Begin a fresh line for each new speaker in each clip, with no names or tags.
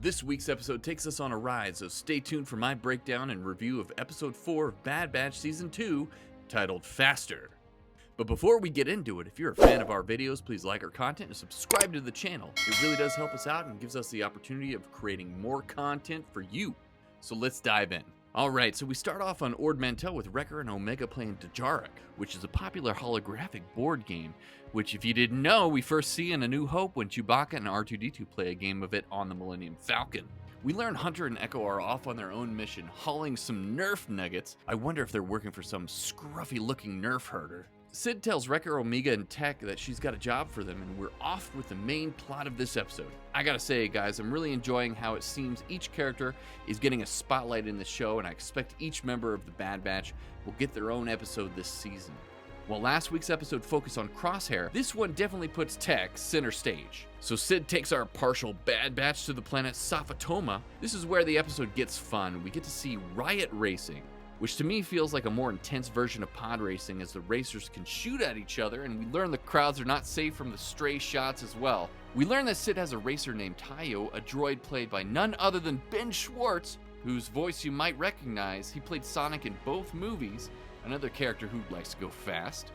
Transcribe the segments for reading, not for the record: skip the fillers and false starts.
This week's episode takes us on a ride, so stay tuned for my breakdown and review of episode 4 of Bad Batch Season 2, titled Faster. But before we get into it, if you're a fan of our videos, please like our content and subscribe to the channel. It really does help us out and gives us the opportunity of creating more content for you. So let's dive in. Alright, so we start off on Ord Mantell with Wrecker and Omega playing Dejarik, which is a popular holographic board game, which if you didn't know, we first see in A New Hope when Chewbacca and R2-D2 play a game of it on the Millennium Falcon. We learn Hunter and Echo are off on their own mission, hauling some Nerf nuggets. I wonder if they're working for some scruffy-looking Nerf herder. Sid tells Wrecker, Omega, and Tech that she's got a job for them, and we're off with the main plot of this episode. I gotta say, guys, I'm really enjoying how it seems each character is getting a spotlight in the show, and I expect each member of the Bad Batch will get their own episode this season. While last week's episode focused on Crosshair, this one definitely puts Tech center stage. So Sid takes our partial Bad Batch to the planet Safatoma. This is where the episode gets fun. We get to see riot racing, which to me feels like a more intense version of pod racing as the racers can shoot at each other, and we learn the crowds are not safe from the stray shots as well. We learn that Sid has a racer named Tayo, a droid played by none other than Ben Schwartz, whose voice you might recognize. He played Sonic in both movies, another character who likes to go fast.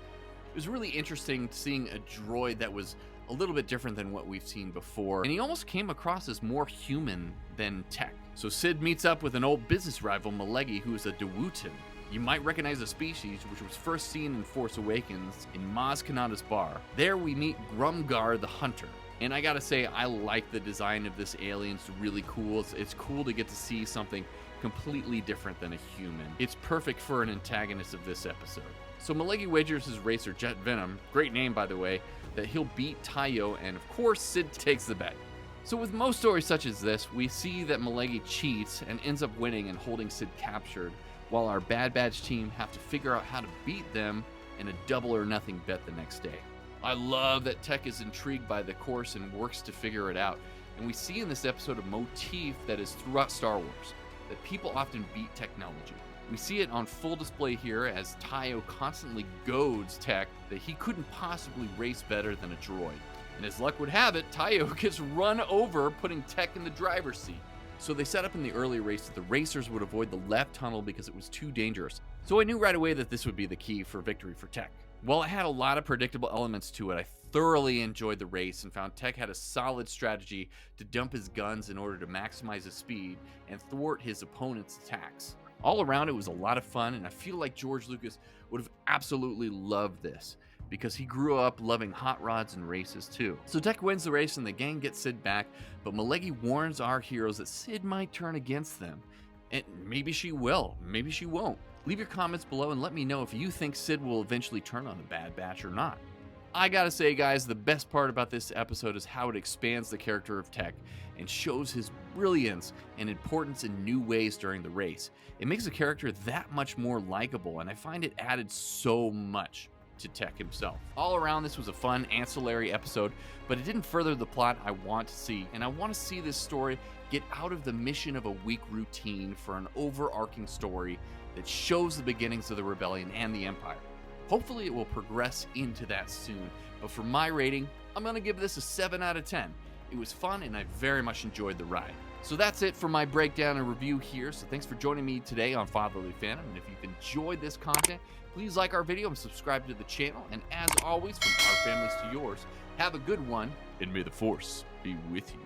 It was really interesting seeing a droid that was a little bit different than what we've seen before, and he almost came across as more human than Tech. So Sid meets up with an old business rival, Malegi, who is a Dewutin. You might recognize the species, which was first seen in Force Awakens in Maz Kanata's bar. There we meet Grumgar the Hunter. And I gotta say, I like the design of this alien. It's really cool. It's cool to get to see something completely different than a human. It's perfect for an antagonist of this episode. So Malegi wagers his racer, Jet Venom, great name by the way, that he'll beat Tayo, and of course Sid takes the bet. So with most stories such as this, we see that Malegi cheats and ends up winning and holding Sid captured, while our Bad Batch team have to figure out how to beat them in a double or nothing bet the next day. I love that Tech is intrigued by the course and works to figure it out, and we see in this episode a motif that is throughout Star Wars, that people often beat technology. We see it on full display here as Tayo constantly goads Tech that he couldn't possibly race better than a droid. And as luck would have it, Tayo gets run over, putting Tech in the driver's seat. So they set up in the early race that the racers would avoid the left tunnel because it was too dangerous. So I knew right away that this would be the key for victory for Tech. While it had a lot of predictable elements to it, I thoroughly enjoyed the race and found Tech had a solid strategy to dump his guns in order to maximize his speed and thwart his opponent's attacks. All around, it was a lot of fun, and I feel like George Lucas would have absolutely loved this, because he grew up loving hot rods and races too. So Tech wins the race and the gang gets Sid back, but Malegi warns our heroes that Sid might turn against them. And maybe she will, maybe she won't. Leave your comments below and let me know if you think Sid will eventually turn on the Bad Batch or not. I gotta say, guys, the best part about this episode is how it expands the character of Tech and shows his brilliance and importance in new ways during the race. It makes the character that much more likable, and I find it added so much to Tech himself. All around, this was a fun ancillary episode, but it didn't further the plot I want to see, and I want to see this story get out of the mission of a week routine for an overarching story that shows the beginnings of the rebellion and the Empire. Hopefully it will progress into that soon, but for my rating, I'm going to give this a 7 out of 10. It was fun and I very much enjoyed the ride. So that's it for my breakdown and review here, so thanks for joining me today on Fatherly Fandom, and if you've enjoyed this content, please like our video and subscribe to the channel, and as always, from our families to yours, have a good one, and may the Force be with you.